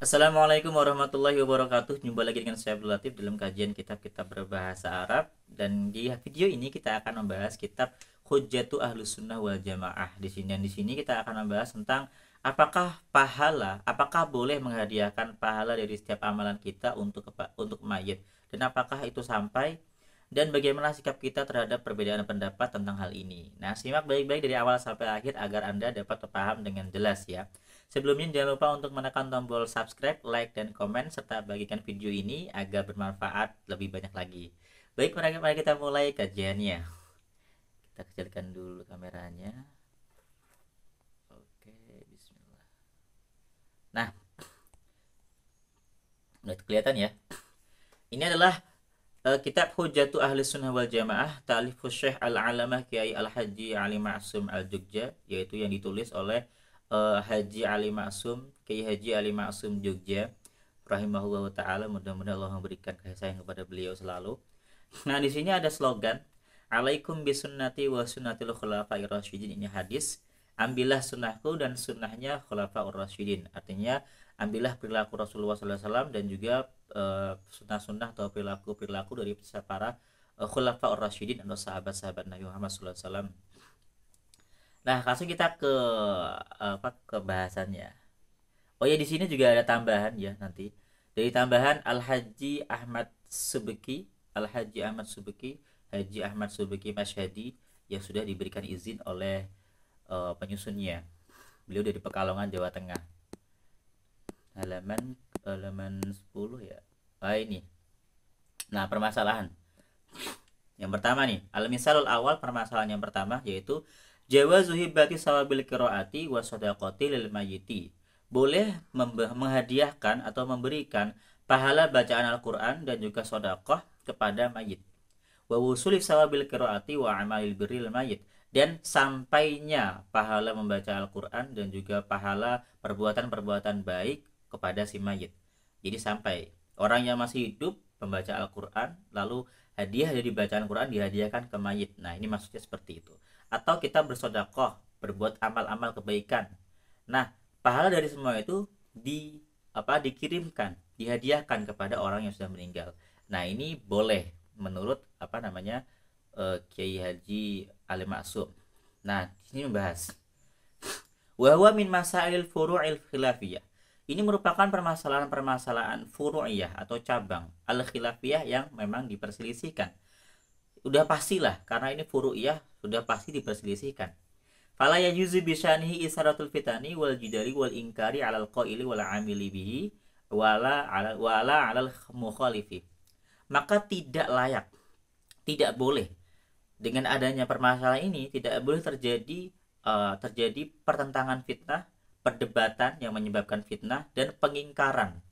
Assalamualaikum warahmatullahi wabarakatuh. Jumpa lagi dengan saya Abdul Latif dalam kajian kitab-kitab berbahasa Arab. Dan di video ini kita akan membahas kitab Hujjatu Ahlus Sunnah wal Jamaah. Di sini kita akan membahas tentang apakah boleh menghadiahkan pahala dari setiap amalan kita untuk mayit, dan apakah itu sampai, dan bagaimana sikap kita terhadap perbedaan pendapat tentang hal ini. Nah, simak baik-baik dari awal sampai akhir agar Anda dapat paham dengan jelas ya. Sebelumnya jangan lupa untuk menekan tombol subscribe, like, dan komen, serta bagikan video ini agar bermanfaat lebih banyak lagi. Baik, mari kita mulai kajiannya. Kita kecilkan dulu kameranya. Oke, bismillah. Nah, udah kelihatan ya. Ini adalah kitab Hujjatu Ahli Sunnah wal Jamaah, ta'alif Syekh Al-Alamah Kiai Al-Haji Ali Ma'sum Al-Jogja, yaitu yang ditulis oleh Haji Ali Ma'sum, Kiai Haji Ali Ma'sum Jogja rahimahullah taala. Mudah-mudahan Allah memberikan kasih sayang kepada beliau selalu. Nah, di sini ada slogan Alaikum bisunnati wa sunnatil khulafair rasyidin. Ini hadis, ambillah sunnahku dan sunnahnya khulafaur rasyidin. Artinya ambillah perilaku Rasulullah SAW dan juga sunnah-sunnah atau perilaku dari para khulafaur rasyidin atau sahabat-sahabat Nabi Muhammad SAW. Nah, langsung kita ke bahasannya. Oh ya, di sini juga ada tambahan ya nanti. Dari tambahan Al-Haji Ahmad Subeki, Haji Ahmad Subeki Masyhadi, yang sudah diberikan izin oleh penyusunnya. Beliau dari Pekalongan, Jawa Tengah. Halaman 10 ya. Ini. Nah, permasalahan. Yang pertama nih, al-misalul awal, permasalahan yang pertama yaitu jawazu hibati sawabil qiraati wa shadaqati lil mayyiti. Boleh menghadiahkan atau memberikan pahala bacaan Al-Qur'an dan juga sedekah kepada mayit. Wa wusuli sawabil qiraati wa amalil birril mayyit, dan sampainya pahala membaca Al-Qur'an dan juga pahala perbuatan-perbuatan baik kepada si mayit. Jadi sampai orang yang masih hidup membaca Al-Qur'an, lalu hadiah dari bacaan Quran dihadiahkan ke mayit. Nah, ini maksudnya seperti itu. Atau kita bersedekah, berbuat amal-amal kebaikan. Nah, pahala dari semua itu dikirimkan, dihadiahkan kepada orang yang sudah meninggal. Nah, ini boleh menurut Kiai Haji Ali Ma'sum. Nah, di sini membahas wa huwa min masailil furu'il khilafiyah. Ini merupakan permasalahan-permasalahan furu'iyah atau cabang al-khilafiyah yang memang diperselisihkan. Udah pastilah, karena ini furu'iyah, sudah pasti diperselisihkan. Fala yajuzu bisyanihi isaratul fitani wal jidali wal inkari alal qaili wal amili bihi wala alal mukhalifi. Maka tidak layak, tidak boleh, dengan adanya permasalahan ini tidak boleh terjadi pertentangan fitnah, perdebatan yang menyebabkan fitnah, dan pengingkaran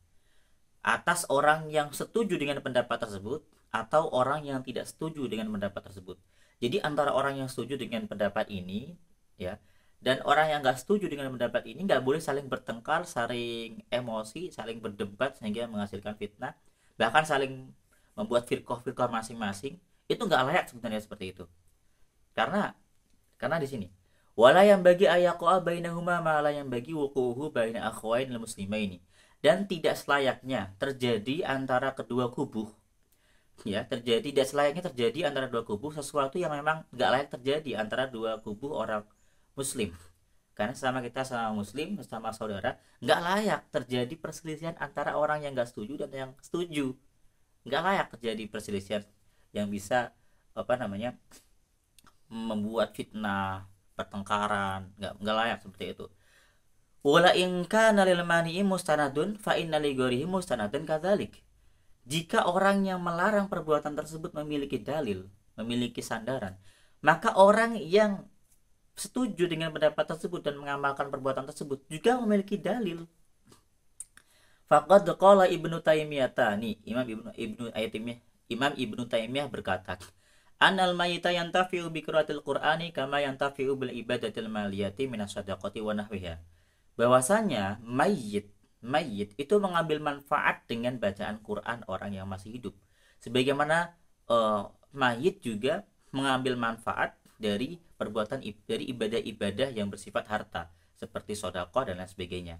atas orang yang setuju dengan pendapat tersebut atau orang yang tidak setuju dengan pendapat tersebut. Jadi antara orang yang setuju dengan pendapat ini ya dan orang yang nggak setuju dengan pendapat ini nggak boleh saling bertengkar, saling emosi, saling berdebat sehingga menghasilkan fitnah, bahkan saling membuat firqah-firqah masing-masing. Itu nggak layak sebenarnya seperti itu. Karena di sini wala yang bagi ayaqa bainahuma ma la yang bagi wuquhu baina akhwain muslimaini, dan tidak selayaknya terjadi antara kedua kubu tidak selayaknya terjadi antara dua kubu sesuatu yang memang nggak layak terjadi antara dua kubu orang muslim. Karena sama muslim, sama saudara, nggak layak terjadi perselisihan antara orang yang nggak setuju dan yang setuju. Nggak layak terjadi perselisihan yang bisa membuat fitnah, pertengkaran. Nggak layak seperti itu. Wala in kana lil mani'i mustanadun fa inna li ghairihi mustanadun kadzalik. Jika orang yang melarang perbuatan tersebut memiliki dalil, memiliki sandaran, maka orang yang setuju dengan pendapat tersebut dan mengamalkan perbuatan tersebut juga memiliki dalil. Faqad qala Ibnu Taimiyah, Imam Ibnu Taimiyah berkata, Anal mayyita yantafi'u bi qiraatil Qur'ani kama yantafi'u bil ibadatil maliyati minas shadaqati wa nahwiha. Bahwasanya mayit itu mengambil manfaat dengan bacaan Quran orang yang masih hidup, sebagaimana mayit juga mengambil manfaat dari ibadah-ibadah yang bersifat harta seperti sedekah dan lain sebagainya.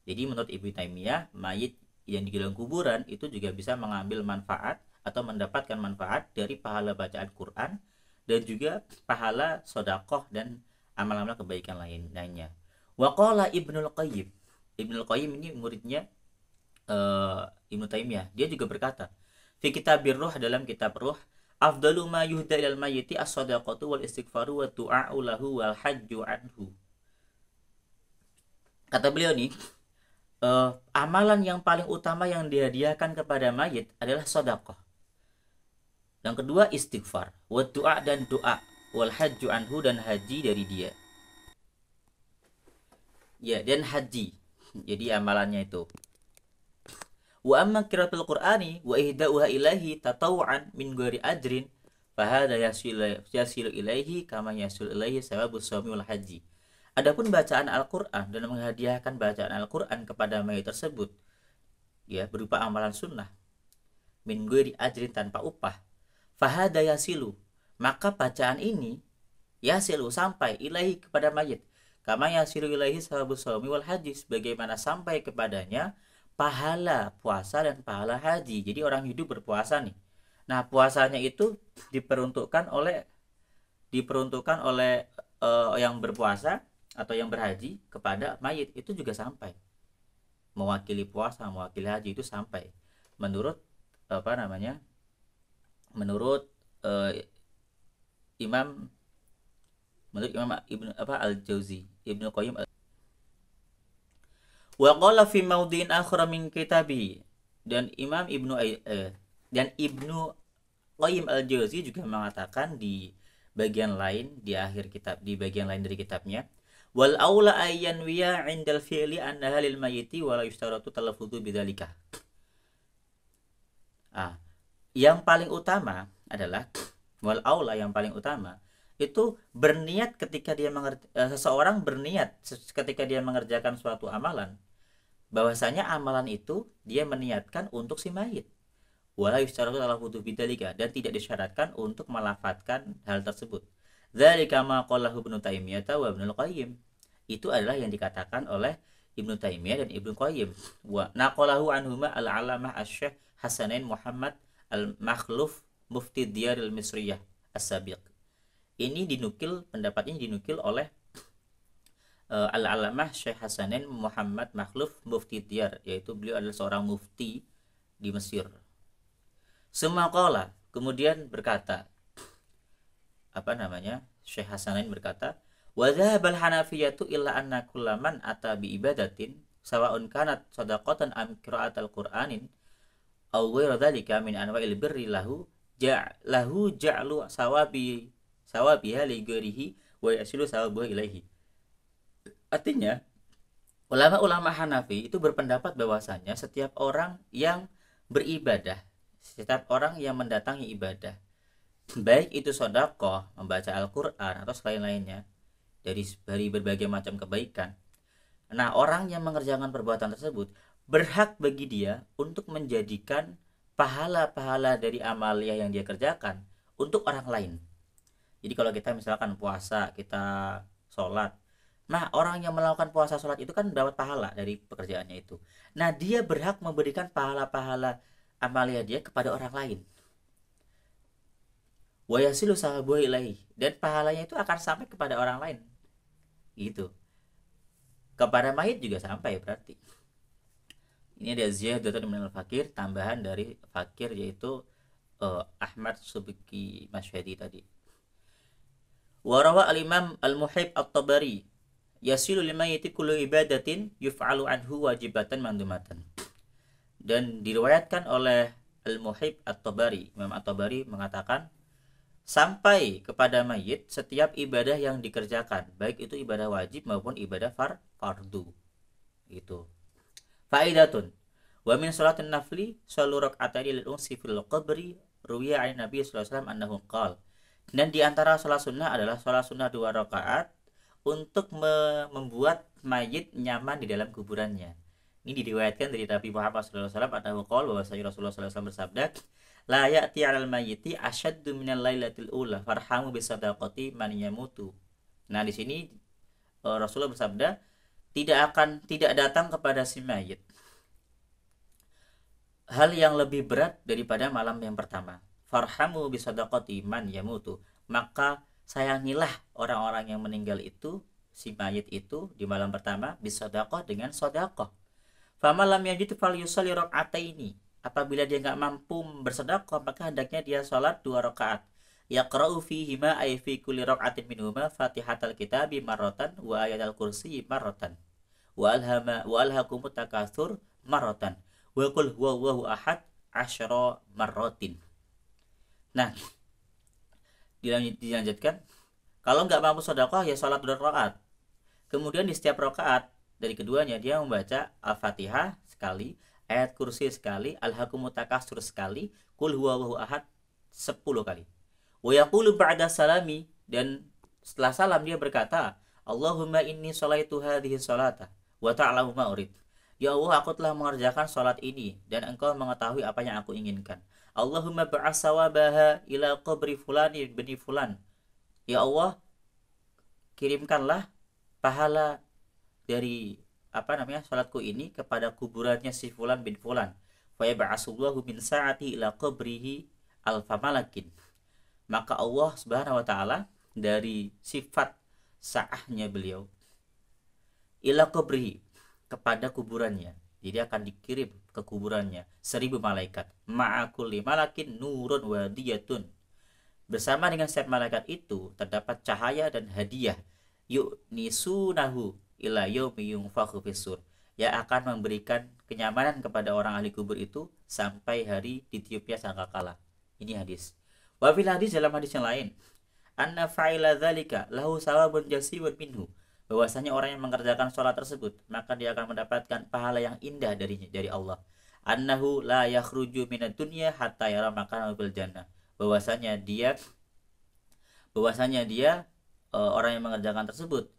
Jadi menurut Ibnu Taimiyah, mayit yang di dalam kuburan itu juga bisa mengambil manfaat atau mendapatkan manfaat dari pahala bacaan Quran dan juga pahala sodakoh dan amal-amal kebaikan lainnya. Waqala Ibnul Qayyim. Ibnul Qayyim ini muridnya Ibnu Taimiyah. Dia juga berkata, fi kitabir ruh, dalam kitab ruh, afdalu ma yuhda ilal mayyiti as-sadaqatu wal istighfaru wa du'a'u lahu wal hajju anhu. Kata beliau nih, amalan yang paling utama yang dihadiahkan kepada mayit adalah sedekah. Yang kedua istighfar, wa du'a dan doa, wal hajju anhu dan haji dari dia. Ya, dan haji. Jadi amalannya itu. Wa amma qiraatul Qur'ani wa ihda'uha ilaihi tatawu'an min ghairi ajrin fa hadza yasilu ilaihi kama yasilu ilaihi sawabus shaumi wal haji. Adapun bacaan Al-Qur'an dan menghadiahkan bacaan Al-Qur'an kepada mayit tersebut ya berupa amalan sunnah min ghairi ajrin tanpa upah, fa hadza yasilu, maka bacaan ini yasilu sampai ilaihi kepada mayit kama yasilu ilaihi sawabus shaumi wal haji, sebagaimana sampai kepadanya pahala puasa dan pahala haji. Jadi orang hidup berpuasa nih. Nah, puasanya itu diperuntukkan oleh yang berpuasa atau yang berhaji kepada mayit, itu juga sampai. Mewakili puasa, mewakili haji itu sampai. Menurut Menurut Imam Al-Jauzi, Ibnu Qayyim. Wa qala fi maudhi'in akhar min kitabi, dan Ibnu Qayyim Al-Jauzi juga mengatakan di bagian lain dari kitabnya, wal aula ayyan wiya 'indal fi'li annaha lil mayyiti wa la yustaratu talaffudhu bidzalika. Yang paling utama adalah wal aula, yang paling utama itu berniat seseorang berniat ketika dia mengerjakan suatu amalan, bahwasanya amalan itu dia meniatkan untuk si mayit. Wala yustaratu talaffudzu bidzalika, dan tidak disyaratkan untuk melafadzkan hal tersebut. Dzalika ma qalahu Ibnu Taimiyah wa Ibnu Qayyim. Itu adalah yang dikatakan oleh Ibnu Taimiyah dan Ibnu Qayyim. Wa naqalahu anhuma al-alamah asy-Syaikh Hasanain Muhammad al-Makhluf Mufti Diyar al-Misriyah as-Sabiq. Pendapat ini dinukil oleh Al-Alamah Syekh Hasanain Muhammad Makhluf Mufti Diyar, yaitu beliau adalah seorang mufti di Mesir. Semakala, kemudian berkata, Syekh Hasanain berkata, wa dhahabal hanafiyatu illa anna kullaman ata bi ibadatin sawa'un kanat shadaqatan am qira'atal qur'anin aw ghairu dzalika min anwa'il birri lahu ja'lu sawabiha li ghairihi wa yasilu sawabuhu ilaihi. Artinya, ulama-ulama Hanafi itu berpendapat bahwasanya setiap orang yang beribadah, setiap orang yang mendatangi ibadah, baik itu sedekah, membaca Al-Qur'an atau selain-lainnya dari berbagai macam kebaikan. Nah, orang yang mengerjakan perbuatan tersebut berhak bagi dia untuk menjadikan pahala-pahala dari amaliyah yang dia kerjakan untuk orang lain. Jadi kalau kita misalkan puasa, kita sholat, nah orang yang melakukan puasa sholat itu kan dapat pahala dari pekerjaannya itu. Nah, dia berhak memberikan pahala-pahala amaliyah dia kepada orang lain. Wa yasilu sahabuhu ilaihi, dan pahalanya itu akan sampai kepada orang lain. Gitu. Kepada mayit juga sampai berarti. Ini ada ziyadatun minal fakir, tambahan dari fakir, yaitu Ahmad Subki Masyhadi tadi. Wa rawa al-Imam al-Muhib at-Tabari yasilu limayyiti kullu ibadatin yuf'alu anhu wajibatan mandumatan. Dan diriwayatkan oleh al-Muhib at-Tabari, Imam at-Tabari mengatakan, sampai kepada mayit setiap ibadah yang dikerjakan, baik itu ibadah wajib maupun ibadah fardu. Gitu. Faidatun wa min salatin nafli sallu rak'ataini lil unsi fil qabri ruwiya 'an Nabi sallallahu alaihi wasallam annahu qala. Dan di antara salat sunnah adalah salat sunnah 2 rakaat untuk membuat mayit nyaman di dalam kuburannya. Ini diriwayatkan dari Nabi Muhammad sallallahu alaihi wasallam annahu qala, bahwa Rasulullah sallallahu alaihi wasallam bersabda, la ya'ti 'alal mayyiti asyaddu minal lailatil ula farhamu bisadaqati man yamutu. Nah, di sini Rasulullah bersabda, tidak datang kepada si mayit hal yang lebih berat daripada malam yang pertama. Farhamu bisadaqati man yamutu. Maka sayangilah orang-orang yang meninggal itu, si mayit itu di malam pertama bisadaqah dengan sedekah. Fama lam yajid falyusalli raka'ataini. Apabila dia nggak mampu bersedekah, maka hendaknya dia sholat 2 rakaat. Yaqra'u fihima ay fi kulli raka'atin minhuma Fatihatal Kitabi marratan wa ayatal kursi marratan. Wa alhaqumut takatsur marratan. Wa qul huwallahu ahad asyara marratin. Nah, dilanjutkan, kalau nggak mampu sedekah ya sholat 2 rakaat. Kemudian di setiap rakaat dari keduanya dia membaca Al-Fatihah sekali, ayat kursi sekali, Al-Hakumut Takatsur sekali, Qul huwallahu ahad 10 kali. Wa yaqulu ba'da salami, dan setelah salam dia berkata, Allahumma inni sholaitu hadhihi sholata wa ta'lamu ma urid. Ya Allah, aku telah mengerjakan sholat ini dan engkau mengetahui apa yang aku inginkan. Allahumma ba'as sawabaha ila qabri fulani bin fulan. Ya Allah, kirimkanlah pahala dari sholatku ini kepada kuburannya si fulan bin fulan. Fa yab'asullahu min sa'ati ila qabrihi alfa malakin. Maka Allah Subhanahu wa taala dari sifat sa'ahnya beliau ila qabrihi, kepada kuburannya. Jadi akan dikirim ke kuburannya 1000 malaikat. Ma'akulli malakin nurun wadiyatun. Bersama dengan setiap malaikat itu terdapat cahaya dan hadiah. Yu'nisunahu ila yaumi yunfakhu fis-sur. Yang akan memberikan kenyamanan kepada orang ahli kubur itu sampai hari ditiupnya sangkakala. Ini hadis. Wa fil hadis, dalam hadis yang lain, anna fa'ila dzalika lahu sawabun jasimun minhu. Bahwasanya orang yang mengerjakan sholat tersebut maka dia akan mendapatkan pahala yang indah dari Allah. Annahu la yakhruju minad dunya hatta yara makanahu fil jannah. Bahwasanya dia orang yang mengerjakan tersebut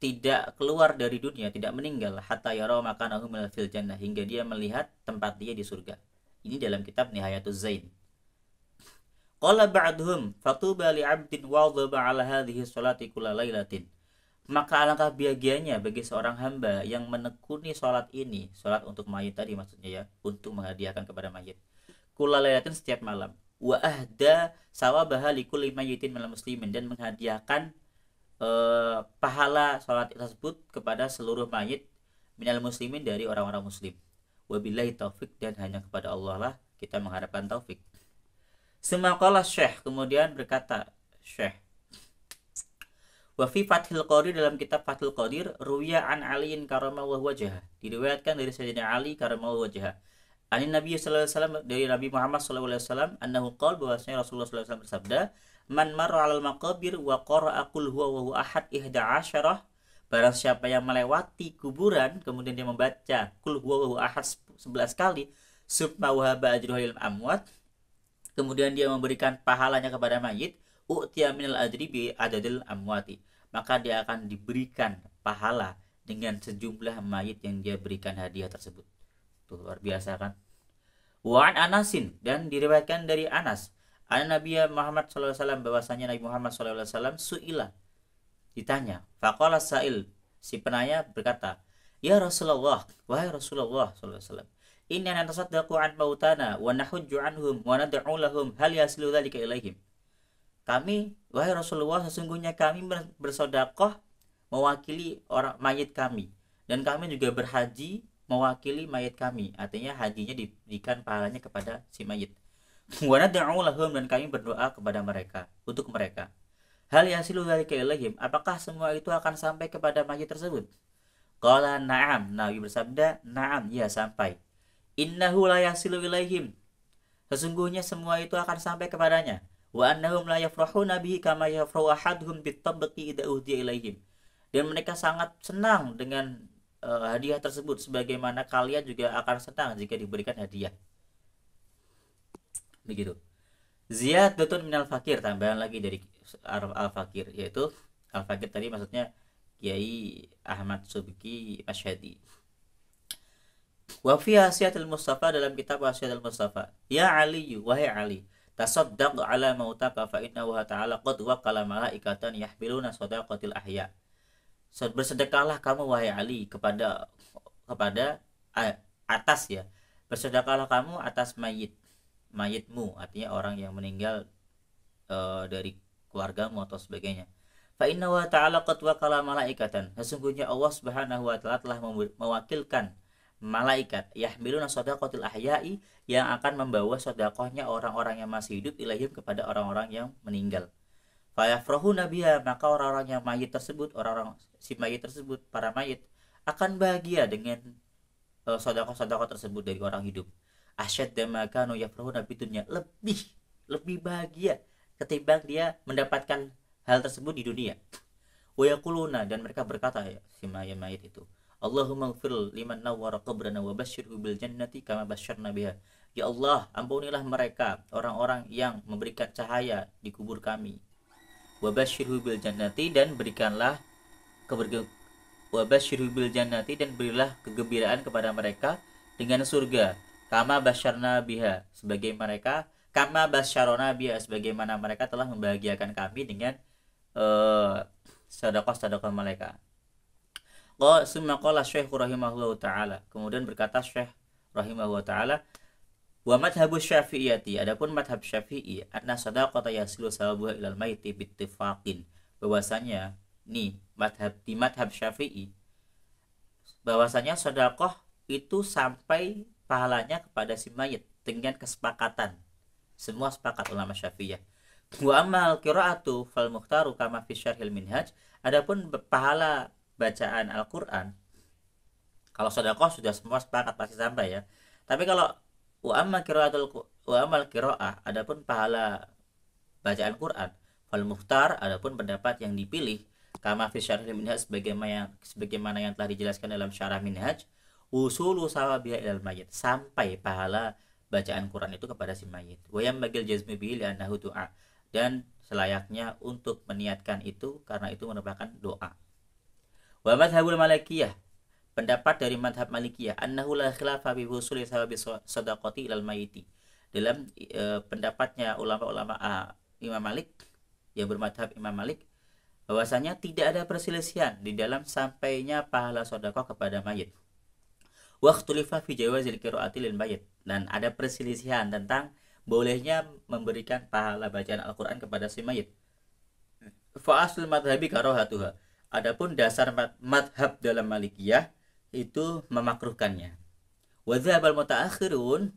tidak keluar dari dunia, tidak meninggal hatta yara makanahu fil jannah, hingga dia melihat tempat dia di surga. Ini dalam kitab Nihayatuz Zain. Qala ba'dhum fatuba li 'abdin wadhaba 'ala hadhihi sholati kulla lailatin. Maka alangkah bahagianya bagi seorang hamba yang menekuni sholat ini, sholat untuk mayit tadi maksudnya ya, untuk menghadiahkan kepada mayit. Kulalailatin, setiap malam. Wa ahda sawabaha likulli mayyitin minal muslimin, dan menghadiahkan pahala sholat tersebut kepada seluruh mayit minal muslimin, dari orang-orang muslim. Wabillahi taufik, dan hanya kepada Allah lah kita mengharapkan taufik. Semaqala Syekh, kemudian berkata Syekh, wa fi Fathul Qadir, dalam kitab Fathul Qadir, ruwiya an Aliin karamallahu wajhah, diriwayatkan dari Sayyidina Ali karamallahu wajhah, anin Nabi sallallahu alaihi wasallam, dari Nabi Muhammad sallallahu alaihi wasallam, annahu qala, bahwasanya Rasulullah sallallahu alaihi wasallam bersabda, man marra 'alal maqabir wa qara'a qul huwallahu ahad 11, barang siapa yang melewati kuburan kemudian dia membaca qul huwallahu ahad 11 kali, summa wahaba ajruhu lil amwat, kemudian dia memberikan pahalanya kepada mayit, u'tiya minal ajri bi adadil amwati, maka dia akan diberikan pahala dengan sejumlah mayit yang dia berikan hadiah tersebut. Tuh, luar biasa kan. Wa an Anasin, dan diriwayatkan dari Anas, an Nabi Muhammad sallallahu alaihi wasallam, bahwasanya Nabi Muhammad sallallahu alaihi wasallam suila, ditanya, faqala sa'il, si penanya berkata, ya Rasulullah, wahai Rasulullah sallallahu alaihi wasallam, inna natasaddaqu an mautana wa nahujju anhum wa nad'u lahum, hal yasilu dzalika ilaihim. Kami, wahai Rasulullah, sesungguhnya kami bersedekah mewakili orang mayit kami, dan kami juga berhaji mewakili mayit kami. Artinya hajinya diberikan pahalanya kepada si mayit. Wa nad'u lahum, dan kami berdoa kepada mereka, untuk mereka. Hal yasilu dzalika ilaihim, apakah semua itu akan sampai kepada mayit tersebut? Qala na'am, Nabi bersabda, na'am, ya sampai. Innahu la yasilu ilaihim, sesungguhnya semua itu akan sampai kepadanya. Wa annahum la yafrahuna bihi kama yafrahu ahaduhum bitabaqi idza uhdiya ilaihim, dan mereka sangat senang dengan hadiah tersebut sebagaimana kalian juga akan senang jika diberikan hadiah. Begitu. Ziyadatun minal fakir, tambahan lagi dari al-fakir, yaitu al-fakir tadi maksudnya Kiai Ahmad Subki Asyhadi. Wa fi Wasiyatul Mustafa, dalam kitab Wasiyatul Mustafa, ya Ali, wahai Ali, tasaddaq ala mautaka fa inna wa ta'ala qad waqala malaikatan yahmiluna sadaqatil ahya. Bersedekahlah kamu wahai Ali kepada atas ya. Bersedekahlah kamu atas mayitmu, artinya orang yang meninggal dari keluargamu atau sebagainya. Fa inna wa ta'ala qad wakala malaikatan. Sesungguhnya Allah Subhanahu wa taala telah mewakilkan malaikat yahmiluna shadaqatil ahya'i, yang akan membawa sedekahnya orang-orang yang masih hidup ilaihim kepada orang-orang yang meninggal. Fa yafrahuna biha, maka orang-orang yang mayit tersebut, orang-orang si mayit tersebut, para mayit akan bahagia dengan sedekah-sedekah tersebut dari orang hidup. Asyadda ma kanu yafrahuna bidunya, lebih bahagia ketimbang dia mendapatkan hal tersebut di dunia. Wa yaquluna, dan mereka berkata ya, si mayit itu, Allahumma ighfir liman nawwara qabrana wa basyirhu bil jannati kama basyarna biha. Ya Allah, ampunilah mereka, orang-orang yang memberikan cahaya di kubur kami. Wa basyirhu bil jannati, dan berikanlah wa basyirhu bil jannati, dan berilah kegembiraan kepada mereka dengan surga. Kama basyarna biha, sebagai mereka, kama basyarona biha, sebagaimana mereka telah membahagiakan kami dengan sedekah-sedekah mereka. Summa qala Syekh rahimahullahu taala, kemudian berkata Syekh rahimahullahu taala, wa madhabu syafi'iyati, adapun madhab syafi'i, anna sadaqata yasilu sawabuha ilal maiti bittifaqin, bahwasanya nih di madhab syafi'i, bahwasanya sedekah itu sampai pahalanya kepada si mayit dengan kesepakatan, semua sepakat ulama Syafi'iyah. Wa amal qiraatu fal mukhtaru kama fi syarhil minhaj, adapun pahala bacaan Al-Qur'an, kalau sedekah sudah semua sepakat pasti sampai ya. Tapi kalau wa amal qiraah, adapun pahala bacaan Quran, fal mukhtar, adapun pendapat yang dipilih, kama fi syarhil minhaj, sebagaimana yang telah dijelaskan dalam syarah minhaj, usulu sawabiha ilal mayit, sampai pahala bacaan Quran itu kepada si mayit. Wa yambagil jazmi bihi li'annahu du'a, dan selayaknya untuk meniatkan itu karena itu merupakan doa. Wa madhabul malikiyah, pendapat dari madhab malikiyah, annahu la khilafa bi wusuli sawabi sadaqati ilal mayiti, dalam pendapatnya ulama-ulama Imam Malik, yang bermadhab Imam Malik, bahwasanya tidak ada perselisihan di dalam sampainya pahala sedekah kepada mayit. Wa ikhtulifa fi jawazil qiraati lil mayit, dan ada perselisihan tentang bolehnya memberikan pahala bacaan Al-Qur'an kepada si mayit. Fa aslul madhabi karahatuha, adapun dasar madhab dalam Malikiyah itu memakruhkannya. Wa dzhabal mutaakhirun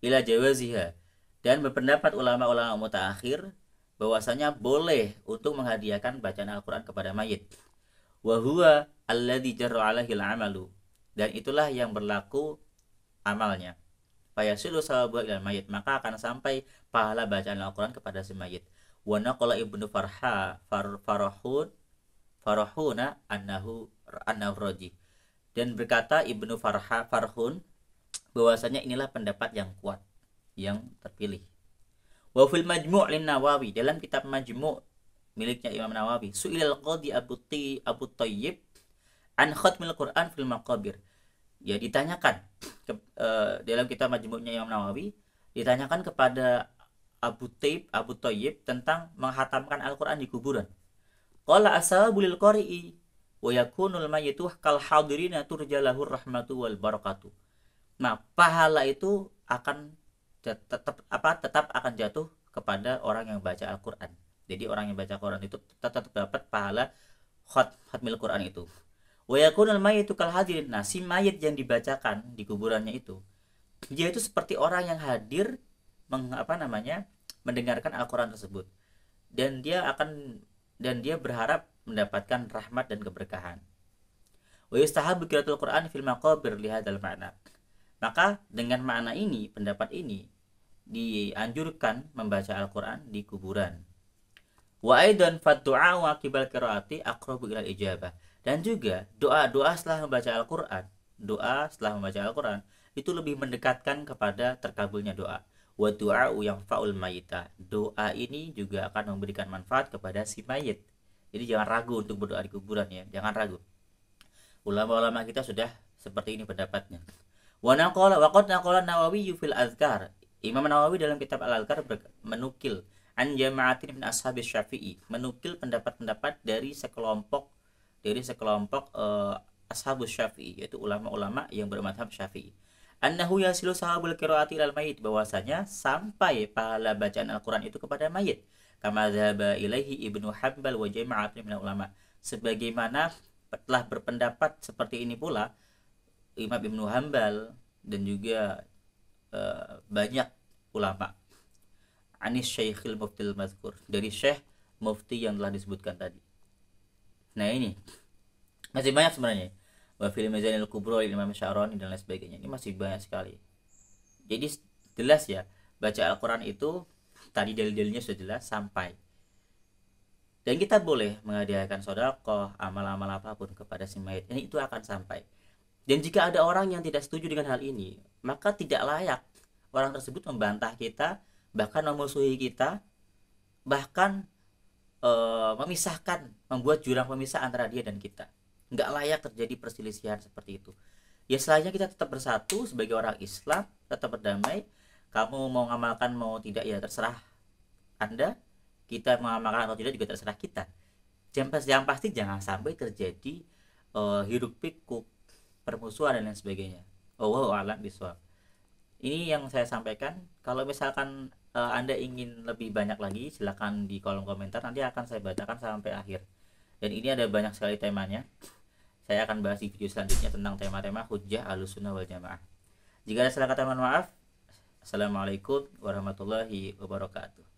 ila jawaziha, dan berpendapat ulama-ulama mutaakhir bahwasanya boleh untuk menghadiahkan bacaan Al-Qur'an kepada mayit. Wa huwa alladzi jarra 'alaihi al-'amalu, dan itulah yang berlaku amalnya. Fayasilu sawabu ilal mayit, maka akan sampai pahala bacaan Al-Qur'an kepada si mayit. Wa naqala Ibnu Farahuna annahu raji, dan berkata Ibnu Farhun bahwasanya inilah pendapat yang kuat, yang terpilih. Wa fil Majmu' lin Nawawi, dalam kitab Majmu' miliknya Imam Nawawi, su'ilal qadi Abu Thayyib an khatmil Qur'an fil maqabir, ya ditanyakan dalam kitab Majmu'nya Imam Nawawi, ditanyakan kepada Abu Thayyib tentang menghatamkan Al-Qur'an di kuburan. Qala ashabul qari'i wa yakunul mayyitu kal hadirina turjalahur rahmatu wal barakatuh. Nah, pahala itu akan tetap akan jatuh kepada orang yang baca Al-Qur'an. Jadi orang yang baca Quran itu tetap dapat pahala khatmil Quran itu. Wa yakunul mayyitu kal hadirin. Nah, si mayit yang dibacakan di kuburannya itu, dia itu seperti orang yang hadir mendengarkan Al-Qur'an tersebut. Dan dia berharap mendapatkan rahmat dan keberkahan. Wa yustahabu qiraatul Qur'an fil maqabir li hadzal ma'na. Maka dengan makna ini, pendapat ini, dianjurkan membaca Al-Qur'an di kuburan. Wa aidan fad-du'a wa qibal qiraati aqrabu ila ijabah. Dan juga doa setelah membaca Al-Qur'an itu lebih mendekatkan kepada terkabulnya doa. Wa du'a'u yang fa'ul mayita. Doa ini juga akan memberikan manfaat kepada si mayit. Jadi jangan ragu untuk berdoa di kuburan ya, jangan ragu. Ulama-ulama kita sudah seperti ini pendapatnya. Wa qad naqala Nawawi fil Azkar. Imam Nawawi dalam kitab Al-Azkar menukil an jama'atin min ashabis Syafi'i, menukil pendapat-pendapat dari sekelompok dari sekelompok ashabus syafi'i, yaitu ulama-ulama yang bermadhab syafi'i, annahu yasilu sahabul qiraati ilal mayit, bahwasanya sampai pahala bacaan Al-Quran itu kepada mayit, kama dzahaba ilaihi Ibnu Hanbal wa jama'atun minal ulama, sebagaimana telah berpendapat seperti ini pula Imam Ibnu Hanbal dan juga banyak ulama, anis Syekhil Muftil Mazkur, dari Syekh Mufti yang telah disebutkan tadi. Nah ini masih banyak sebenarnya, wa fil Mizanil Kubro Imam Sya'rani dan lain sebagainya. Ini masih banyak sekali. Jadi jelas ya, baca Al-Quran itu tadi dalil-dalilnya sudah jelas sampai. Dan kita boleh menghadiahkan sedekah, amal-amal apapun kepada si mayit. Ini itu akan sampai. Dan jika ada orang yang tidak setuju dengan hal ini, maka tidak layak orang tersebut membantah kita, bahkan memusuhi kita, bahkan memisahkan, membuat jurang pemisah antara dia dan kita. Nggak layak terjadi perselisihan seperti itu. Ya setelahnya kita tetap bersatu sebagai orang Islam, tetap berdamai. Kamu mau ngamalkan mau tidak ya terserah Anda, kita mengamalkan atau tidak juga terserah kita. Yang pasti jangan sampai terjadi hiruk pikuk, permusuhan dan lain sebagainya. Wallahu a'lam bishawab. Ini yang saya sampaikan. Kalau misalkan Anda ingin lebih banyak lagi, silakan di kolom komentar, nanti akan saya bacakan sampai akhir. Dan ini ada banyak sekali temanya. Saya akan bahas di video selanjutnya tentang tema-tema hujjah Ahlussunnah wal Jamaah. Jika ada salah kata mohon maaf. Assalamualaikum warahmatullahi wabarakatuh.